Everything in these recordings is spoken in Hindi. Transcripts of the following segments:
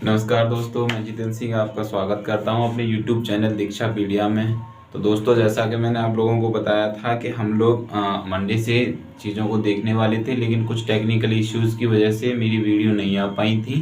नमस्कार दोस्तों, मैं जितेंद्र सिंह आपका स्वागत करता हूं अपने YouTube चैनल दीक्षा पीडिया में। तो दोस्तों, जैसा कि मैंने आप लोगों को बताया था कि हम लोग मंडे से चीज़ों को देखने वाले थे, लेकिन कुछ टेक्निकल इश्यूज़ की वजह से मेरी वीडियो नहीं आ पाई थी।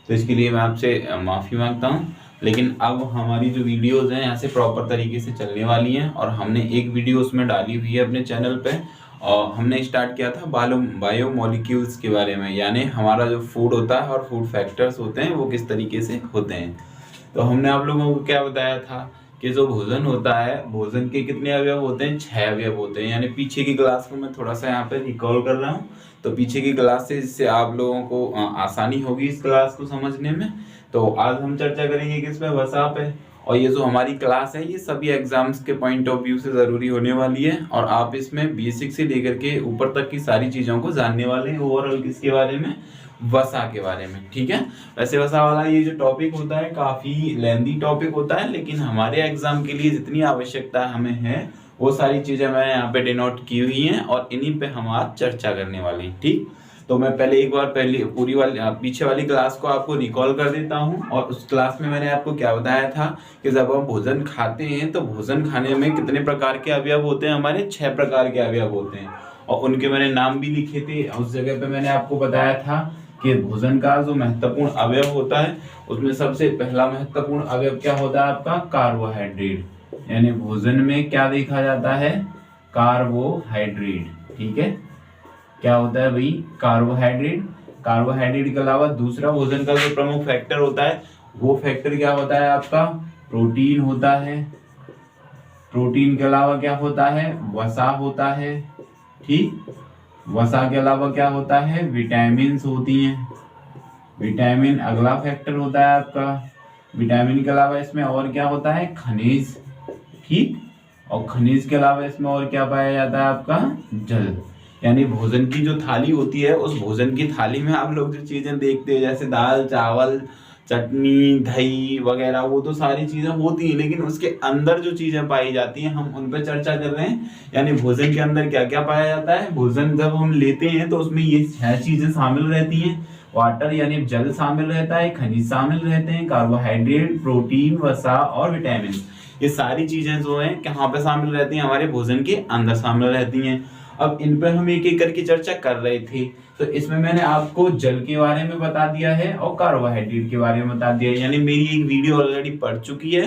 तो इसके लिए मैं आपसे माफ़ी मांगता हूं। लेकिन अब हमारी जो वीडियोज़ हैं यहाँ से प्रॉपर तरीके से चलने वाली हैं, और हमने एक वीडियो उसमें डाली हुई है अपने चैनल पे। और हमने स्टार्ट किया था बायो मॉलिक्यूल्स के बारे में, यानी हमारा जो फूड होता है और फूड फैक्टर्स होते हैं वो किस तरीके से होते हैं। तो हमने आप लोगों को क्या बताया था कि जो भोजन होता है, भोजन के कितने अवयव होते हैं? 6 अवयव होते हैं। यानी पीछे की क्लास को मैं थोड़ा सा यहाँ पे रिकॉल कर रहा हूँ, तो पीछे की क्लास से जिससे आप लोगों को आसानी होगी इस क्लास को समझने में। तो आज हम चर्चा करेंगे किस पे? वसा पे। और ये जो हमारी क्लास है ये सभी एग्जाम्स के पॉइंट ऑफ व्यू से ज़रूरी होने वाली है, और आप इसमें बेसिक से लेकर के ऊपर तक की सारी चीज़ों को जानने वाले हैं। ओवरऑल किसके बारे में? वसा के बारे में। ठीक है। वैसे वसा वाला ये जो टॉपिक होता है काफ़ी लेंदी टॉपिक होता है, लेकिन हमारे एग्जाम के लिए जितनी आवश्यकता हमें है वो सारी चीज़ें मैंने यहाँ पे डिनोट की हुई हैं, और इन्हीं पे हम आज चर्चा करने वाले हैं। ठीक। तो मैं पहले एक बार पूरी वाली पीछे वाली क्लास को आपको रिकॉल कर देता हूं। और उस क्लास में मैंने आपको क्या बताया था कि जब हम भोजन खाते हैं तो भोजन खाने में कितने प्रकार के अवयव होते हैं? हमारे 6 प्रकार के अवयव होते हैं, और उनके मैंने नाम भी लिखे थे। उस जगह पे मैंने आपको बताया था कि भोजन का जो महत्वपूर्ण अवयव होता है उसमें सबसे पहला महत्वपूर्ण अवयव क्या होता है? आपका कार्बोहाइड्रेट। यानी भोजन में क्या देखा जाता है? कार्बोहाइड्रेट। ठीक है। क्या होता है भाई? कार्बोहाइड्रेट। कार्बोहाइड्रेट के अलावा दूसरा भोजन का जो प्रमुख फैक्टर होता है वो फैक्टर क्या होता है? आपका प्रोटीन होता है। प्रोटीन के अलावा क्या होता है? वसा होता है। ठीक। वसा के अलावा क्या होता है? विटामिन होती हैं। विटामिन अगला फैक्टर होता है आपका। विटामिन के अलावा इसमें और क्या होता है? खनिज। ठीक। और खनिज के अलावा इसमें और क्या पाया जाता है? आपका जल। यानी भोजन की जो थाली होती है उस भोजन की थाली में आप लोग जो चीजें देखते हैं जैसे दाल, चावल, चटनी, दही वगैरह, वो तो सारी चीजें होती हैं, लेकिन उसके अंदर जो चीजें पाई जाती हैं हम उन पर चर्चा कर रहे हैं। यानी भोजन के अंदर क्या क्या पाया जाता है? भोजन जब हम लेते हैं तो उसमें ये 6 चीजें शामिल रहती हैं। वाटर यानी जल शामिल रहता है, खनिज शामिल रहते हैं, कार्बोहाइड्रेट, प्रोटीन, वसा और विटामिन। ये सारी चीजें जो है कहाँ पे शामिल रहती हैं? हमारे भोजन के अंदर शामिल रहती हैं। अब इन पर हम एक एक करके चर्चा कर रहे थे। तो इसमें मैंने आपको जल के बारे में बता दिया है और कार्बोहाइड्रेट के बारे में बता दिया है। यानी मेरी एक वीडियो ऑलरेडी पढ़ चुकी है,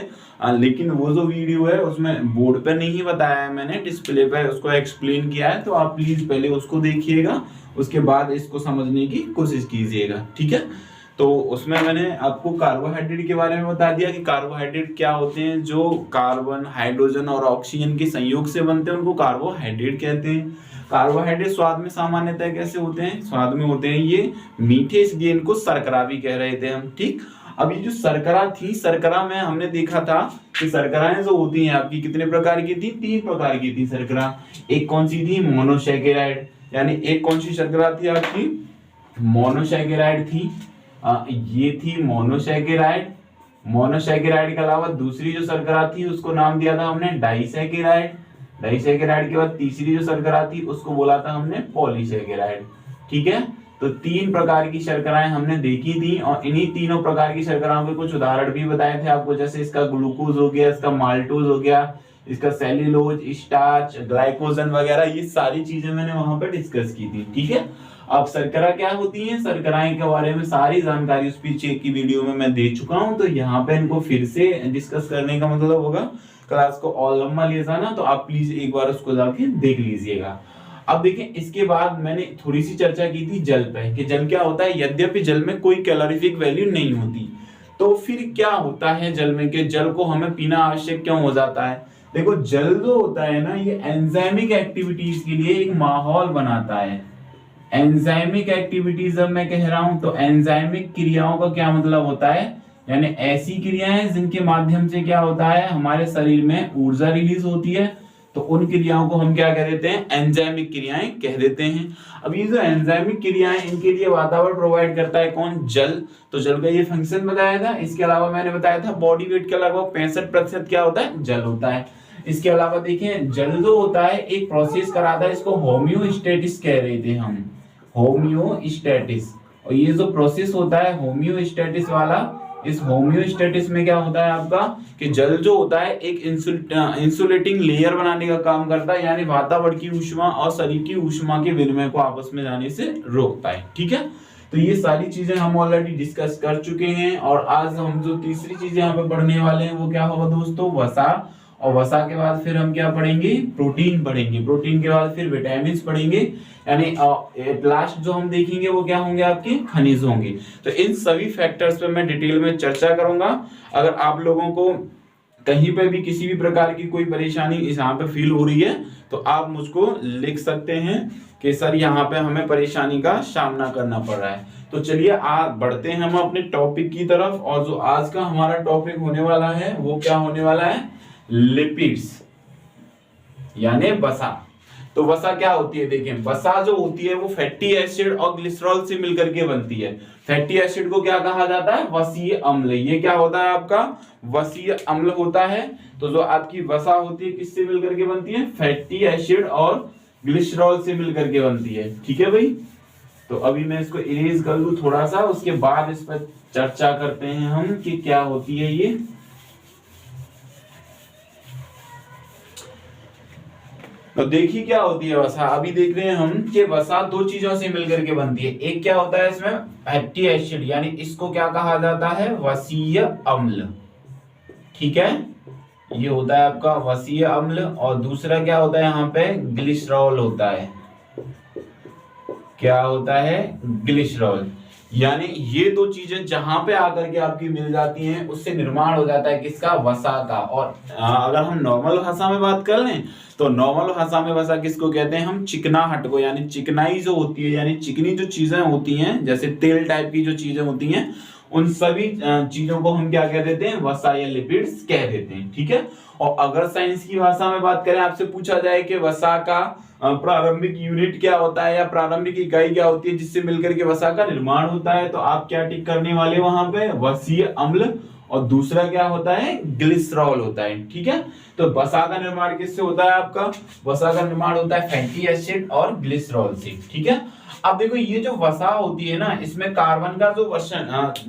लेकिन वो जो वीडियो है उसमें बोर्ड पर नहीं बताया है, मैंने डिस्प्ले पर उसको एक्सप्लेन किया है। तो आप प्लीज पहले उसको देखिएगा, उसके बाद इसको समझने की कोशिश कीजिएगा। ठीक है। तो उसमें मैंने आपको कार्बोहाइड्रेट के बारे में बता दिया कि कार्बोहाइड्रेट क्या होते हैं। जो कार्बन, हाइड्रोजन और ऑक्सीजन के संयोग से बनते हैं उनको कार्बोहाइड्रेट कहते हैं। कार्बोहाइड्रेट स्वाद में सामान्यतः कैसे होते हैं? स्वाद में होते हैं ये मीठे, इसलिए इनको शर्करा भी कह रहे थे हम। ठीक। अब ये जो शर्करा थी, शर्करा में हमने देखा था कि शर्कराएं जो होती हैं आपकी कितने प्रकार की थी? 3 प्रकार की थी शर्करा। एक कौन सी थी? मोनोसैकेराइड। यानी एक कौन सी शर्करा थी आपकी? मोनोसैकेराइड थी। ये थी मोनोसैकेराइड। मोनोसैकेराइड के अलावा दूसरी जो शर्करा थी उसको नाम दिया था हमने डाइसैकेराइड। डाइसैकेराइड के बाद तीसरी जो शर्करा थी उसको बोला था हमने पॉलीसैकेराइड। ठीक है। तो 3 प्रकार की शर्कराएं हमने देखी थी, और इन्हीं तीनों प्रकार की शर्कराओं के कुछ उदाहरण भी बताए थे आपको, जैसे इसका ग्लूकोज हो गया, इसका माल्टोज हो गया, इसका सेल्यूलोज, स्टार्च, ग्लाइकोजन वगैरह, ये सारी चीजें मैंने वहां पर डिस्कस की थी। ठीक है। अब शर्करा क्या होती है? शर्कराएं के बारे में सारी जानकारी उस पीछे की वीडियो में मैं दे चुका हूं, तो यहाँ पे इनको फिर से डिस्कस करने का मतलब होगा क्लास को और लंबा ले जाना। तो आप प्लीज एक बार उसको जाके देख लीजिएगा। अब देखें, इसके बाद मैंने थोड़ी सी चर्चा की थी जल पे कि जल क्या होता है। यद्यपि जल में कोई कैलोरीफिक वैल्यू नहीं होती, तो फिर क्या होता है जल में कि जल को हमें पीना आवश्यक क्यों हो जाता है? देखो, जल जो होता है ना, ये एंजाइमिक एक्टिविटीज के लिए एक माहौल बनाता है। एंजाइमिक एक्टिविटीज जब मैं कह रहा हूं तो एंजाइमिक क्रियाओं का क्या मतलब होता है? यानी ऐसी क्रियाएं जिनके माध्यम से क्या होता है? हमारे शरीर में ऊर्जा रिलीज होती है, तो उन क्रियाओं को हम क्या कह देते हैं? एंजाइमिक क्रियाएं कह देते हैं। अब ये जो एंजाइमिक क्रियाएं, इनके लिए वातावरण प्रोवाइड करता है कौन? जल। तो जल का ये फंक्शन बताया था। इसके अलावा मैंने बताया था बॉडी वेट के लगभग 65% क्या होता है? जल होता है। इसके अलावा देखिए, जल जो होता है एक प्रोसेस कराता है, इसको होम्योस्टेटिस कह रहे थे हम। होम्योस्टेटिस। और ये जो प्रोसेस होता है होम्योस्टेटिस वाला, इस होम्योस्टेटिस में क्या होता है आपका कि जल जो होता है एक इंसुलेटिंग लेयर बनाने का काम करता है, यानी वातावरण की ऊष्मा और शरीर की ऊष्मा के विनिमय को आपस में जाने से रोकता है। ठीक है, तो ये सारी चीजें हम ऑलरेडी डिस्कस कर चुके हैं। और आज हम जो तीसरी चीज यहाँ पे पढ़ने वाले हैं वो क्या होगा दोस्तों, वसा। और वसा के बाद फिर हम क्या पढ़ेंगे, प्रोटीन पढ़ेंगे। प्रोटीन के बाद फिर विटामिन पढ़ेंगे, यानी एट लास्ट जो हम देखेंगे वो क्या होंगे, आपके खनिज होंगे। तो इन सभी फैक्टर्स पे मैं डिटेल में चर्चा करूंगा। अगर आप लोगों को कहीं पे भी किसी भी प्रकार की कोई परेशानी इस यहाँ पे फील हो रही है तो आप मुझको लिख सकते हैं कि सर यहाँ पे हमें परेशानी का सामना करना पड़ रहा है। तो चलिए आज बढ़ते हैं हम अपने टॉपिक की तरफ। और जो आज का हमारा टॉपिक होने वाला है वो क्या होने वाला है, लिपिड्स यानी वसा। तो वसा क्या होती है, देखें वसा जो होती है वो फैटी एसिड और ग्लिसरॉल से मिलकर के बनती है। फैटी एसिड को क्या कहा जाता है, वसीय अम्ल। ये क्या होता है आपका, वसीय अम्ल होता है। तो जो आपकी वसा होती है किससे मिलकर के बनती है, फैटी एसिड और ग्लिसरॉल से मिलकर के बनती है। ठीक है भाई, तो अभी मैं इसको इरेज कर लूं थोड़ा सा, उसके बाद इस पर चर्चा करते हैं हम कि क्या होती है ये। तो देखिए क्या होती है वसा। अभी देख रहे हैं हम कि वसा दो चीजों से मिलकर के बनती है। एक क्या होता है इसमें फैटी एसिड, यानी इसको क्या कहा जाता है, वसीय अम्ल। ठीक है, ये होता है आपका वसीय अम्ल। और दूसरा क्या होता है यहाँ पे, ग्लिसरॉल होता है। क्या होता है, ग्लिसरॉल। यानी ये दो चीजें जहां पे आकर के आपकी मिल जाती हैं उससे निर्माण हो जाता है किसका, वसा का। और अगर हम नॉर्मल भाषा में बात कर लें तो नॉर्मल भाषा में वसा किसको कहते हैं हम, चिकनाहट को। यानी चिकनाई जो होती है, यानी चिकनी जो चीजें होती हैं, जैसे तेल टाइप की जो चीजें होती हैं, उन सभी चीजों को हम क्या कह देते हैं, वसा या लिपिड्स कह देते हैं। ठीक है, और अगर साइंस की भाषा में बात करें, आपसे पूछा जाए कि वसा का प्रारंभिक यूनिट क्या होता है या प्रारंभिक इकाई क्या होती है जिससे मिलकर के वसा का निर्माण होता है, तो आप क्या टिक करने वाले वहां पे, वसीय अम्ल। और दूसरा क्या होता है, ग्लिसरॉल होता है। ठीक है, तो वसा का निर्माण किससे होता है आपका, वसा का निर्माण होता है फैटी एसिड और ग्लिसरॉल से। ठीक है, अब देखो ये जो वसा होती है ना, इसमें कार्बन का जो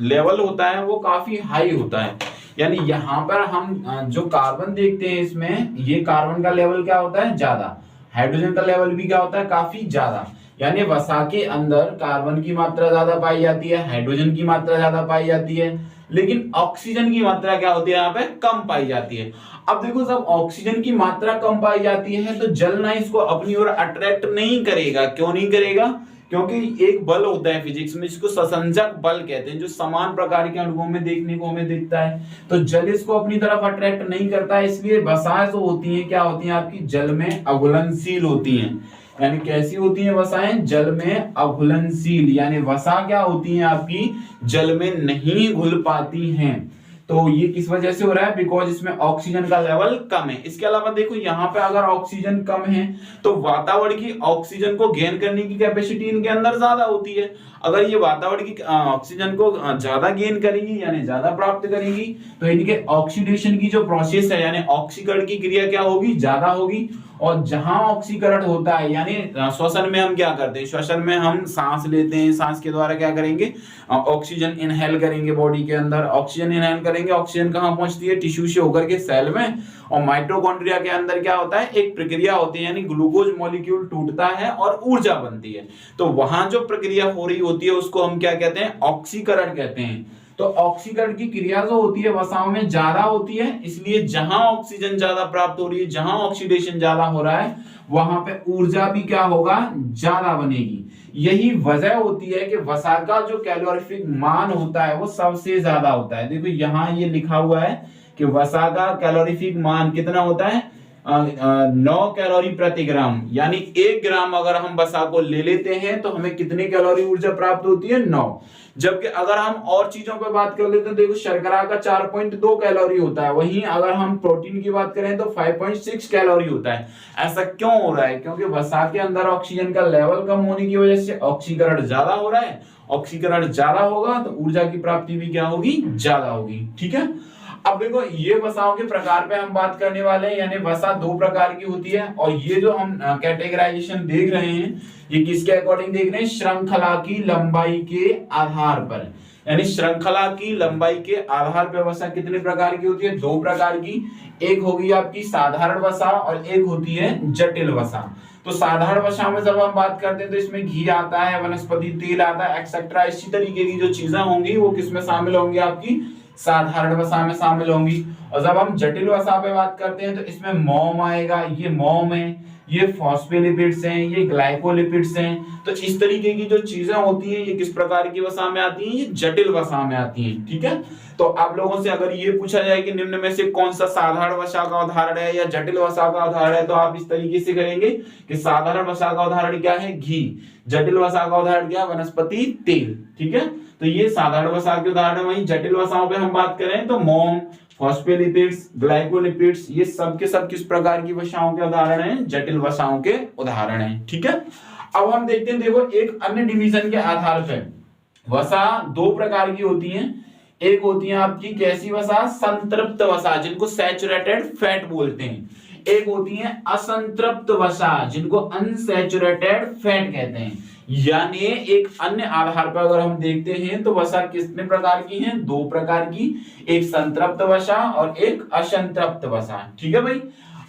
लेवल होता है वो काफी हाई होता है। यानी यहाँ पर हम जो कार्बन देखते हैं इसमें, ये कार्बन का लेवल क्या होता है, ज्यादा। हाइड्रोजन का लेवल भी क्या होता है, काफी ज्यादा। यानी वसा के अंदर कार्बन की मात्रा ज्यादा पाई जाती है, हाइड्रोजन की मात्रा ज्यादा पाई जाती है, लेकिन ऑक्सीजन की मात्रा क्या होती है यहाँ पे, कम पाई जाती है। अब देखो जब ऑक्सीजन की मात्रा कम पाई जाती है तो जल ना इसको अपनी ओर अट्रैक्ट नहीं करेगा। क्यों नहीं करेगा, क्योंकि एक बल होता है फिजिक्स में जिसको ससंजक बल कहते हैं, जो समान प्रकार के अणुओं में देखने को हमें दिखता है। तो जल इसको अपनी तरफ अट्रैक्ट नहीं करता है, इसलिए वसाएं जो होती हैं क्या होती हैं आपकी, जल में अघुलनशील होती हैं। यानी कैसी होती हैं वसाएं, जल में अघुलनशील। यानी वसा क्या होती हैं आपकी, जल में नहीं घुल पाती हैं। तो ये किस वजह से हो रहा है, बिकॉज इसमें ऑक्सीजन का लेवल कम है। इसके अलावा देखो यहाँ पे अगर ऑक्सीजन कम है तो वातावरण की ऑक्सीजन को गेन करने की कैपेसिटी इनके अंदर ज्यादा होती है। अगर ये वातावरण की ऑक्सीजन को ज्यादा गेन करेंगी यानी ज्यादा प्राप्त करेंगी तो इनके ऑक्सीडेशन की जो प्रोसेस है यानी ऑक्सीकरण की क्रिया क्या होगी, ज्यादा होगी। और जहां ऑक्सीकरण होता है यानी श्वसन में हम क्या करते हैं, श्वसन में हम सांस लेते हैं, सांस के द्वारा क्या करेंगे, ऑक्सीजन इनहेल करेंगे बॉडी के अंदर। ऑक्सीजन इनहेल करेंगे, ऑक्सीजन कहां पहुंचती है, टिश्यू से होकर के सेल में। और माइटोकॉन्ड्रिया के अंदर क्या होता है, एक प्रक्रिया होती है यानी ग्लूकोज मॉलिक्यूल टूटता है और ऊर्जा बनती है। तो वहां जो प्रक्रिया हो रही होती है उसको हम क्या कहते हैं, ऑक्सीकरण कहते हैं। तो ऑक्सीकरण की क्रिया जो होती है वसाओं में ज्यादा होती है, इसलिए जहां ऑक्सीजन ज्यादा प्राप्त हो रही है, जहां ऑक्सीडेशन ज्यादा हो रहा है, वहां पे ऊर्जा भी क्या होगा, ज्यादा बनेगी। यही वजह होती है कि वसा का जो कैलोरीफिक मान होता है वो सबसे ज्यादा होता है। देखो यहाँ ये लिखा हुआ है कि वसा का कैलोरीफिक मान कितना होता है, 9 कैलोरी प्रति ग्राम। यानी 1 ग्राम अगर हम वसा को ले लेते हैं तो हमें कितने कैलोरी ऊर्जा प्राप्त होती है, 9। जबकि अगर हम और चीजों पर बात कर लेते हैं, देखो शर्करा का 4.2 कैलोरी होता है, वहीं अगर हम प्रोटीन की बात करें तो 5.6 कैलोरी होता है। ऐसा क्यों हो रहा है, क्योंकि वसा के अंदर ऑक्सीजन का लेवल कम होने की वजह से ऑक्सीकरण ज्यादा हो रहा है। ऑक्सीकरण ज्यादा होगा तो ऊर्जा की प्राप्ति भी क्या होगी, ज्यादा होगी। ठीक है, अब देखो ये वसाओं के प्रकार पे हम बात करने वाले हैं, यानी वसा दो प्रकार की होती है, और ये जो हम कैटेगराइजेशन देख रहे हैं ये किसके अकॉर्डिंग देख रहे हैं, श्रृंखला की लंबाई के आधार पर। यानी श्रृंखला की लंबाई के आधार पर वसा कितने प्रकार की होती है, दो प्रकार की। एक होगी आपकी साधारण वसा और एक होती है जटिल वसा। तो साधारण वसा में जब हम बात करते हैं तो इसमें घी आता है, वनस्पति तेल आता है, एक्सेट्रा। इसी तरीके की जो चीजें होंगी वो किसमें शामिल होंगी, आपकी साधारण वसा में शामिल होंगी। और जब हम जटिल वसा पे बात करते हैं तो इसमें मोम आएगा, ये मोम है, ये फॉस्फोलिपिड्स हैं, ये ग्लाइकोलिपिड्स हैं। तो इस तरीके की जो चीजें होती हैं ये किस प्रकार की वसा में आती हैं, ये जटिल वसा में आती हैं। ठीक है, तो आप लोगों से अगर ये पूछा जाए कि निम्न में से कौन सा साधारण वसा का उदाहरण है या जटिल वसा का उदाहरण है, तो आप इस तरीके से करेंगे कि साधारण वसा का उदाहरण क्या है, घी। जटिल वसा का उदाहरण क्या है, वनस्पति तेल। ठीक है, तो ये साधारण वसा के उदाहरण। वहीं जटिल वसाओं पे हम बात करें तो मोम, फॉस्फोलिपिड्स, ग्लाइकोलिपिड्स, ये सब के सब किस प्रकार की वसाओं के उदाहरण हैं, जटिल वसाओं के उदाहरण हैं। ठीक है, अब हम देखते हैं, देखो एक अन्य डिवीजन के आधार पर वसा दो प्रकार की होती हैं। एक होती है आपकी कैसी वसा, संतृप्त वसा, जिनको सैचुरेटेड फैट बोलते हैं। एक होती है असंतृप्त वसा, जिनको अनसैचुरेटेड फैट कहते हैं। यानी एक अन्य आधार पर अगर हम देखते हैं तो वसा कितने प्रकार की हैं, दो प्रकार की, एक संतृप्त वसा और एक असंतृप्त वसा। ठीक है भाई,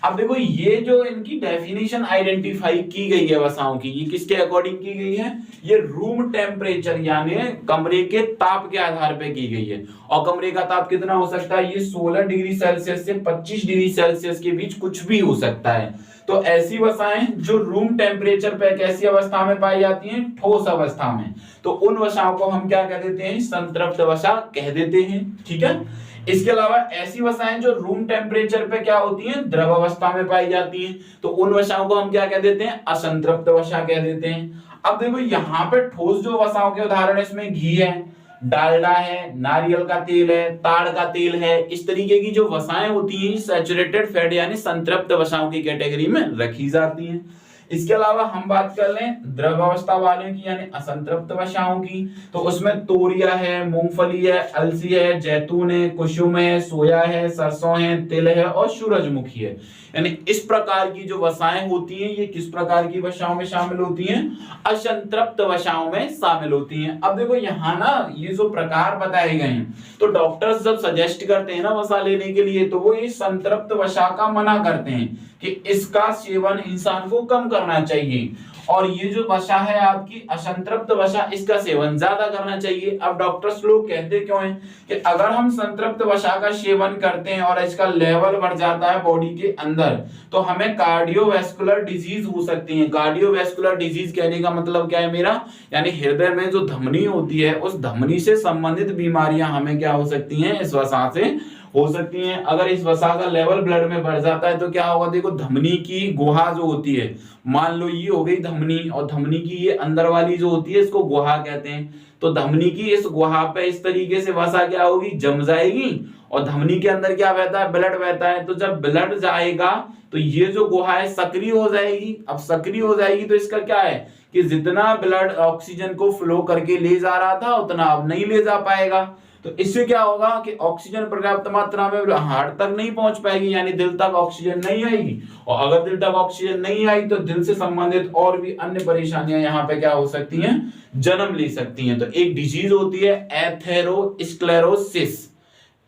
अब देखो ये जो इनकी डेफिनेशन आइडेंटिफाई की गई है वसाओं की, ये किसके अकॉर्डिंग की गई है, ये रूम टेम्परेचर यानी कमरे के ताप के आधार पे की गई है। और कमरे का ताप कितना हो सकता है, ये 16 डिग्री सेल्सियस से 25 डिग्री सेल्सियस के बीच कुछ भी हो सकता है। तो ऐसी वसाएं जो रूम टेम्परेचर पे कैसी अवस्था में पाई जाती हैं, ठोस अवस्था में, तो उन वसाओं को हम क्या कह देते हैं, संतृप्त वसा कह देते हैं। ठीक है, इसके अलावा ऐसी वसाएं जो रूम टेम्परेचर पे क्या होती हैं, द्रव अवस्था में पाई जाती हैं, तो उन वसाओं को हम क्या कह देते हैं, असंतृप्त वसा कह देते हैं। अब देखो यहाँ पे ठोस जो वसाओं के उदाहरण है, इसमें घी है, डालडा है, नारियल का तेल है, ताड़ का तेल है। इस तरीके की जो वसाएं होती हैं सैचुरेटेड फैट यानी संतृप्त वसाओं की कैटेगरी में रखी जाती हैं। इसके अलावा हम बात कर लें द्रव अवस्था वाले की यानी असंतृप्त वसाओं की, तो उसमें तोरिया है, मूंगफली है, अलसी है, जैतून है, कुसुम है, सोया है, सरसों है, तिल है और सूरजमुखी है। यानी इस प्रकार की जो वसाएं होती हैं ये किस प्रकार की वसाओं में शामिल होती हैं, असंतृप्त वसाओं में शामिल होती हैं। अब देखो यहाँ ना ये जो प्रकार बताए गए हैं, तो डॉक्टर्स जब सजेस्ट करते हैं ना वसा लेने के लिए, तो वो इस संतृप्त वसा का मना करते हैं कि इसका सेवन इंसान को कम करना चाहिए, और ये जो वसा है आपकी असंतृप्त वसा, इसका सेवन ज्यादा करना चाहिए। अब डॉक्टर्स लोग कहते क्यों हैं कि अगर हम संतृप्त वसा का सेवन करते हैं और इसका लेवल बढ़ जाता है बॉडी के अंदर, तो हमें कार्डियोवैस्कुलर डिजीज हो सकती है। कार्डियोवैस्कुलर डिजीज कहने का मतलब क्या है मेरा, यानी हृदय में जो धमनी होती है उस धमनी से संबंधित बीमारियां हमें क्या हो सकती हैं, इस वसा से हो सकती हैं। अगर इस वसा का लेवल ब्लड में बढ़ जाता है तो क्या होगा, देखो धमनी की गुहा जो होती है, मान लो ये हो गई धमनी, और धमनी की ये अंदर वाली जो होती है इसको गुहा कहते हैं। तो धमनी की इस गुहा पे इस तरीके से वसा क्या होगी, जम जाएगी, और धमनी के अंदर क्या बहता है, ब्लड बहता है। तो जब ब्लड जाएगा तो ये जो गुहा है सक्रिय हो जाएगी। अब सक्रिय हो जाएगी तो इसका क्या है कि जितना ब्लड ऑक्सीजन को फ्लो करके ले जा रहा था उतना अब नहीं ले जा पाएगा। तो इससे क्या होगा कि ऑक्सीजन पर्याप्त मात्रा में हार्ट तक नहीं पहुंच पाएगी, यानी दिल तक ऑक्सीजन नहीं आएगी, और अगर दिल तक ऑक्सीजन नहीं आई तो दिल से संबंधित और भी अन्य परेशानियां यहाँ पे क्या हो सकती हैं, जन्म ले सकती हैं। तो एक डिजीज होती है एथेरोस्क्लेरोसिस,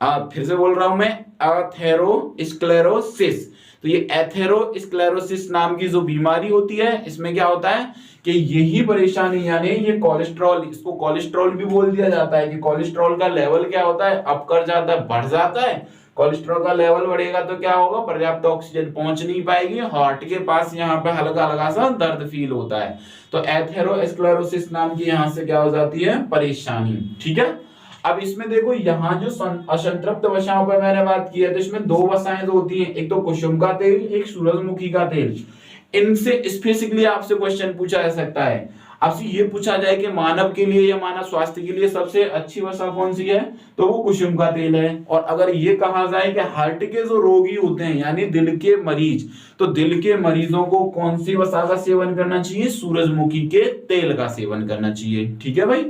फिर से बोल रहा हूं मैं, एथेरोस्क्लेरोसिस। तो ये एथेरोस्क्लेरोसिस नाम की जो बीमारी होती है, इसमें क्या होता है कि यही परेशानी, यानी ये कोलेस्ट्रॉल, इसको कोलेस्ट्रॉल भी बोल दिया जाता है कि कोलेस्ट्रॉल का लेवल क्या होता है, अप कर जाता है, बढ़ जाता है। कोलेस्ट्रॉल का लेवल बढ़ेगा तो क्या होगा, पर्याप्त ऑक्सीजन पहुंच नहीं पाएगी, हार्ट के पास यहाँ पे हल्का हल्का सा दर्द फील होता है। तो एथेरोस्क्लेरोसिस नाम की यहाँ से क्या हो जाती है, परेशानी। ठीक है, अब इसमें देखो यहाँ जो असंतृप्त वसाओं पर मैंने बात की है, तो इसमें दो वसाएं जो होती हैं, एक तो कुसुम का तेल, एक सूरजमुखी का तेल। इनसे स्पेसिफिकली आपसे क्वेश्चन पूछा जा सकता है। आपसे ये पूछा जाए कि मानव के लिए या मानव स्वास्थ्य के लिए सबसे अच्छी वसा कौन सी है, तो वो कुसुम का तेल है। और अगर ये कहा जाए कि हार्ट के जो रोगी होते हैं यानी दिल के मरीज, तो दिल के मरीजों को कौन सी वसा का सेवन करना चाहिए, सूरजमुखी के तेल का सेवन करना चाहिए। ठीक है भाई,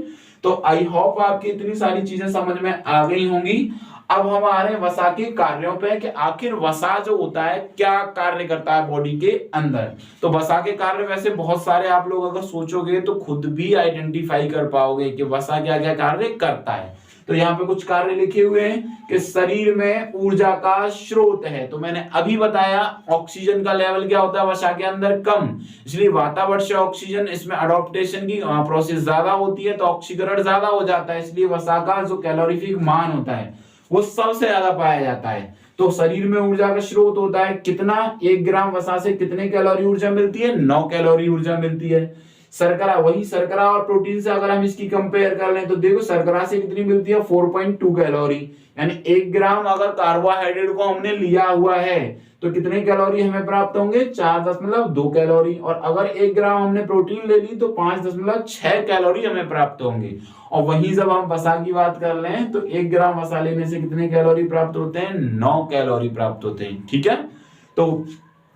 तो आई होप आपकी इतनी सारी चीजें समझ में आ गई होंगी। अब हम आ रहे हैं वसा के कार्यों पे कि आखिर वसा जो होता है क्या कार्य करता है बॉडी के अंदर। तो वसा के कार्य वैसे बहुत सारे, आप लोग अगर सोचोगे तो खुद भी आइडेंटिफाई कर पाओगे कि वसा क्या क्या कार्य करता है। तो यहाँ पे कुछ कार्य लिखे हुए हैं कि शरीर में ऊर्जा का स्रोत है। तो मैंने अभी बताया ऑक्सीजन का लेवल क्या होता है वसा के अंदर, कम, इसलिए वातावरण से ऑक्सीजन, इसमें अडॉप्टेशन की प्रोसेस ज्यादा होती है तो ऑक्सीकरण ज्यादा हो जाता है, इसलिए वसा का जो कैलोरीफिक मान होता है वो सबसे ज्यादा पाया जाता है। तो शरीर में ऊर्जा का स्रोत होता है कितना, 1 ग्राम वसा से कितने कैलोरी ऊर्जा मिलती है, 9 कैलोरी ऊर्जा मिलती है। शर्करा, वही शर्करा और प्रोटीन से अगर हम इसकी कंपेयर कर लें तो देखो शर्करा से कितनी मिलती है 4.2 कैलोरी, यानी 1 ग्राम अगर कार्बोहाइड्रेट को हमने लिया हुआ है तो कितने कैलोरी हमें प्राप्त होंगे, 4.2 कैलोरी। और अगर 1 ग्राम हमने प्रोटीन ले ली तो 5.6 कैलोरी हमें प्राप्त होंगे। और वहीं जब हम वसा की बात कर लें तो 1 ग्राम वसा लेने से कितने कैलोरी प्राप्त होते हैं, 9 कैलोरी प्राप्त होते हैं। ठीक है, तो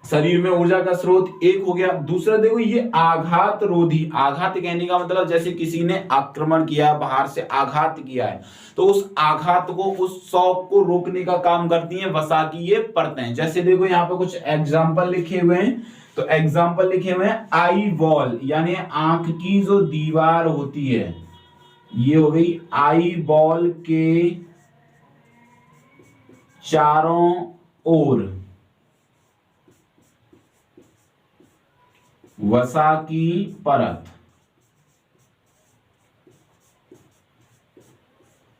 शरीर में ऊर्जा का स्रोत एक हो गया। दूसरा देखो ये आघात रोधी, आघात कहने का मतलब जैसे किसी ने आक्रमण किया, बाहर से आघात किया है तो उस आघात को, उस शॉक को रोकने का काम करती हैं वसा की ये परतें। जैसे देखो यहाँ पे कुछ एग्जांपल लिखे हुए हैं, तो एग्जांपल लिखे हुए हैं आई वॉल, यानी आंख की जो दीवार होती है, ये हो गई आई बॉल के चारों ओर वसा की परत,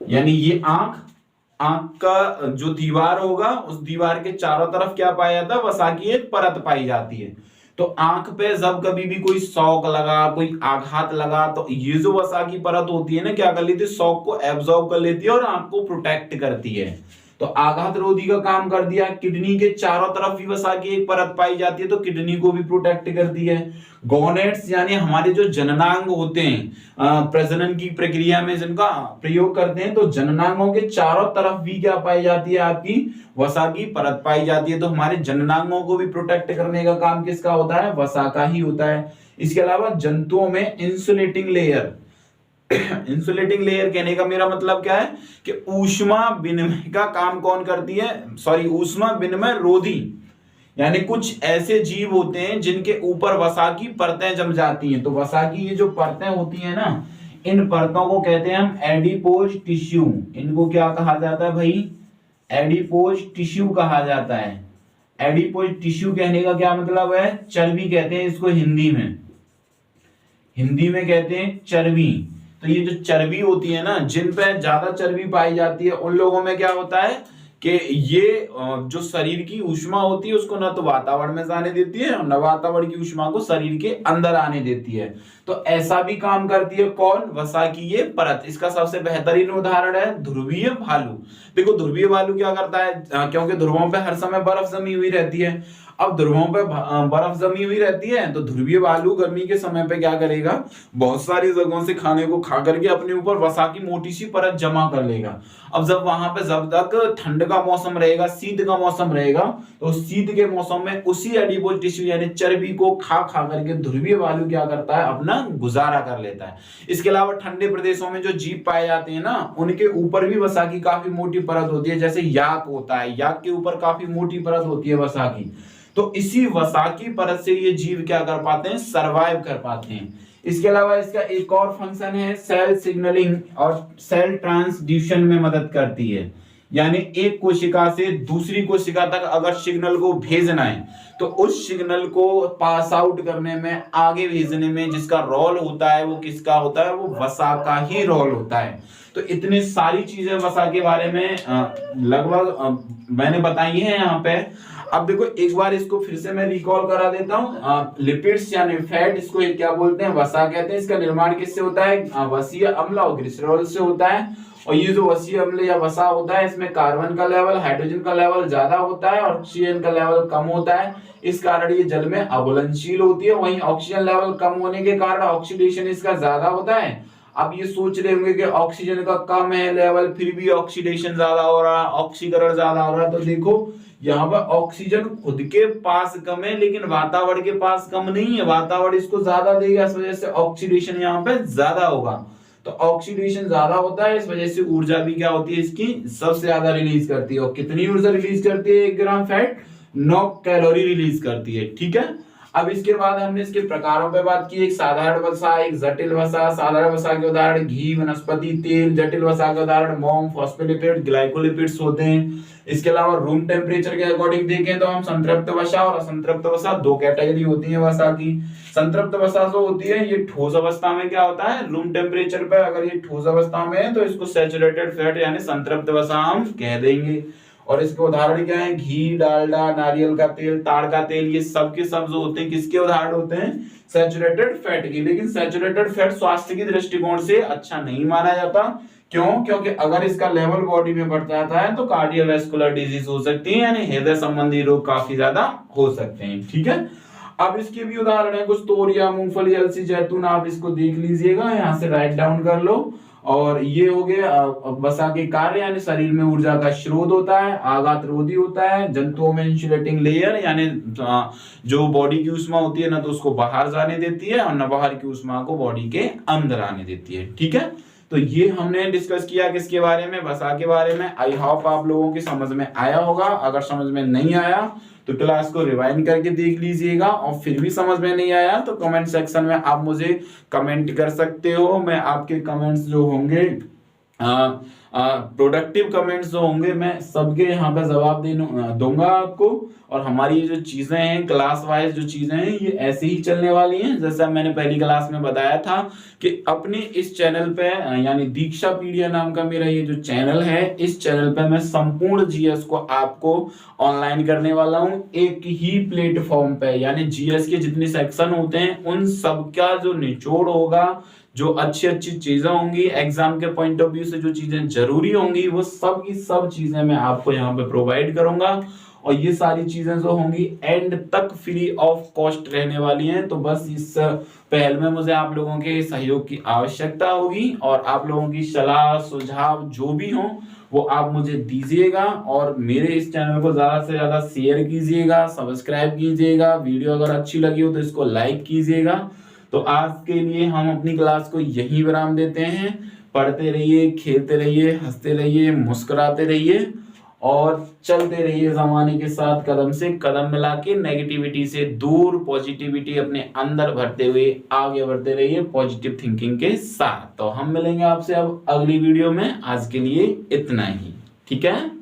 यानी ये आंख का जो दीवार होगा उस दीवार के चारों तरफ क्या पाया जाता है, वसा की एक परत पाई जाती है। तो आंख पे जब कभी भी कोई शॉक लगा, कोई आघात लगा तो ये जो वसा की परत होती है ना, क्या कर लेती है, शॉक को एब्जॉर्ब कर लेती है और आंख को प्रोटेक्ट करती है। तो आघात रोधी का काम कर दिया। किडनी के चारों तरफ भी वसा की एक परत पाई जाती है तो किडनी को भी प्रोटेक्ट करती है। गोनेट्स यानी हमारे जो जननांग होते हैं प्रजनन की प्रक्रिया में जिनका प्रयोग करते हैं, तो जननांगों के चारों तरफ भी क्या पाई जाती है, आपकी वसा की परत पाई जाती है। तो हमारे जननांगों को भी प्रोटेक्ट करने का काम किसका होता है, वसा का ही होता है। इसके अलावा जंतुओं में इंसुलेटिंग लेयर, इंसुलेटिंग लेयर कहने का मेरा मतलब क्या है कि ऊष्मा विनिमय का काम कौन करती है, ऊष्मा विनिमय रोधी, यानी कुछ ऐसे जीव होते हैं जिनके ऊपर वसा की परतें जम जाती हैं। तो वसा की ये जो परतें होती हैं ना, इन परतों को कहते हैं हम एडिपोज टिश्यू। इनको क्या कहा जाता है भाई, एडिपोज टिश्यू कहा जाता है। एडिपोज टिश्यू कहने का क्या मतलब है, चर्बी कहते हैं इसको हिंदी में कहते हैं चर्बी। तो ये जो चर्बी होती है ना, जिन पे ज्यादा चर्बी पाई जाती है उन लोगों में क्या होता है कि ये जो शरीर की ऊष्मा होती है उसको न तो वातावरण में जाने देती है और न वातावरण की ऊष्मा को शरीर के अंदर आने देती है। तो ऐसा भी काम करती है कौन, वसा की ये परत। इसका सबसे बेहतरीन उदाहरण है ध्रुवीय भालू। देखो ध्रुवीय भालू क्या करता है, क्योंकि ध्रुवों पे हर समय बर्फ जमी हुई रहती है। अब ध्रुवों पे बर्फ जमी हुई रहती है तो ध्रुवीय भालू गर्मी के समय पे क्या करेगा, बहुत सारी जगहों से खाने को खा करके अपने ऊपर वसा की मोटी सी परत जमा कर लेगा। अब जब वहां पे जब तक ठंड का मौसम रहेगा, शीत का मौसम रहेगा, तो शीत के मौसम में उसी एडिपोज टिश्यू यानी चर्बी को खा करके ध्रुवीय भालू क्या करता है, अपना गुजारा कर लेता है। इसके अलावा ठंडे प्रदेशों में जो जीव पाए जाते हैं ना, उनके ऊपर भी वसा की काफी मोटी परत होती है। जैसे याक होता है, याक के ऊपर काफी मोटी परत होती है वसा की। तो इसी वसा की परत से ये जीव क्या कर पाते हैं, सरवाइव कर पाते हैं। इसके अलावा इसका एक और फंक्शन है, सेल सिग्नलिंग और सेल ट्रांसड्यूशन में मदद करती है। यानी एक कोशिका से दूसरी कोशिका तक अगर सिग्नल को भेजना है तो उस सिग्नल को पास आउट करने में, आगे भेजने में जिसका रोल होता है वो किसका होता है, वो वसा का ही रोल होता है। तो इतनी सारी चीजें वसा के बारे में लगभग मैंने बताई हैं यहाँ पे। अब देखो एक बार इसको फिर से मैं रिकॉल करा देता हूँ। लिपिड्स यानी फैट, इसको क्या बोलते हैं, वसा कहते हैं। इसका निर्माण किससे होता है, वसीय अम्ल और ग्लिसरॉल से होता है। और ये जो वसीय अम्ल या वसा होता है, इसमें कार्बन का लेवल, हाइड्रोजन का लेवल ज्यादा होता है और ऑक्सीजन का लेवल कम होता है। इस कारण ये जल में अघुलनशील होती है। वहीं ऑक्सीजन लेवल कम होने के कारण ऑक्सीडेशन इसका ज्यादा होता है। अब ये सोच रहे होंगे कि ऑक्सीजन का कम है लेवल, फिर भी ऑक्सीडेशन ज्यादा हो रहा है, ऑक्सीकरण ज्यादा हो रहा है। तो देखो यहाँ पर ऑक्सीजन खुद के पास कम है लेकिन वातावरण के पास कम नहीं है, वातावरण इसको ज्यादा देगा, इस वजह से ऑक्सीडेशन यहाँ पे ज्यादा होगा। तो ऑक्सीडेशन ज्यादा होता है, इस वजह से ऊर्जा भी क्या होती है इसकी सबसे ज्यादा रिलीज करती है। और कितनी ऊर्जा रिलीज करती है 1 ग्राम फैट? 9 कैलोरी रिलीज करती है। ठीक है, अब इसके बाद हमने इसके प्रकारों पे बात की, एक साधारण वसा, एक जटिल वसा। साधारण वसा के उदाहरण घी, वनस्पति तेल। जटिल वसा के उदाहरण मोम, फॉस्फोलिपिड, ग्लाइकोलिपिड्स होते हैं। इसके अलावा रूम टेम्परेचर के अकॉर्डिंग देखें तो हम संतृप्त वसा और असंतृप्त वसा, दो कैटेगरी होती है वसा की। संतृप्त वसा जो होती है ये ठोस अवस्था में क्या होता है, रूम टेम्परेचर पे अगर ये ठोस अवस्था में है तो इसको सैचुरेटेड फैट यानी संतृप्त वसा हम कह देंगे। और इसके उदाहरण क्या है, घी, डालडा, नारियल का तेल, ताड़ का तेल, ये सब के सब जो होते हैं किसके उदाहरण होते हैं, सैचुरेटेड फैट की। लेकिन सैचुरेटेड फैट स्वास्थ्य की दृष्टिकोण से अच्छा नहीं माना जाता। क्यों? क्योंकि अगर इसका लेवल बॉडी में बढ़ जाता है तो कार्डियोवैस्कुलर डिजीज हो सकती है, यानी हृदय संबंधी रोग काफी ज्यादा हो सकते हैं। ठीक है, अब इसके भी उदाहरण है कुछ, तोरिया, मूंगफली, अलसी, जैतून। आप इसको देख लीजिएगा, यहाँ से राइट डाउन कर लो। और ये हो गया वसा के कार्य, यानी शरीर में ऊर्जा का स्रोत होता है, आघात रोधी होता है, जंतुओं में इंसुलेटिंग लेयर, यानी जो बॉडी की उष्मा होती है ना तो उसको बाहर जाने देती है और न बाहर की उष्मा को बॉडी के अंदर आने देती है। ठीक है, तो ये हमने डिस्कस किया किसके बारे में, वसा के बारे में। आई होप आप लोगों की समझ में आया होगा। अगर समझ में नहीं आया तो क्लास को रिवाइंड करके देख लीजिएगा, और फिर भी समझ में नहीं आया तो कमेंट सेक्शन में आप मुझे कमेंट कर सकते हो। मैं आपके कमेंट्स जो होंगे, प्रोडक्टिव कमेंट्स जो होंगे, मैं सबके यहाँ पे जवाब दूंगा आपको। और हमारी जो चीजें हैं क्लास वाइज जो चीजें हैं ये ऐसे ही चलने वाली हैं, जैसा मैंने पहली क्लास में बताया था कि अपने इस चैनल पे यानी दीक्षा पीडिया नाम का मेरा ये जो चैनल है, इस चैनल पे मैं संपूर्ण जीएस को आपको ऑनलाइन करने वाला हूँ एक ही प्लेटफॉर्म पे। यानी जीएस के जितने सेक्शन होते हैं उन सब का जो निचोड़ होगा, जो अच्छी अच्छी चीजें होंगी एग्जाम के पॉइंट ऑफ व्यू से, जो चीजें जरूरी होंगी, वो सब की सब चीजें मैं आपको यहाँ पे प्रोवाइड करूंगा। और ये सारी चीजें जो होंगी एंड तक फ्री ऑफ कॉस्ट रहने वाली हैं। तो बस इस पहल में मुझे आप लोगों के सहयोग की आवश्यकता होगी, और आप लोगों की सलाह सुझाव जो भी हो वो आप मुझे दीजिएगा। और मेरे इस चैनल को ज्यादा से ज्यादा शेयर कीजिएगा, सब्सक्राइब कीजिएगा। वीडियो अगर अच्छी लगी हो तो इसको लाइक कीजिएगा। तो आज के लिए हम अपनी क्लास को यहीं विराम देते हैं। पढ़ते रहिए, खेलते रहिए, हंसते रहिए, मुस्कुराते रहिए और चलते रहिए जमाने के साथ, कदम से कदम मिला के। नेगेटिविटी से दूर पॉजिटिविटी अपने अंदर भरते हुए आगे बढ़ते रहिए पॉजिटिव थिंकिंग के साथ। तो हम मिलेंगे आपसे अब अगली वीडियो में। आज के लिए इतना ही, ठीक है।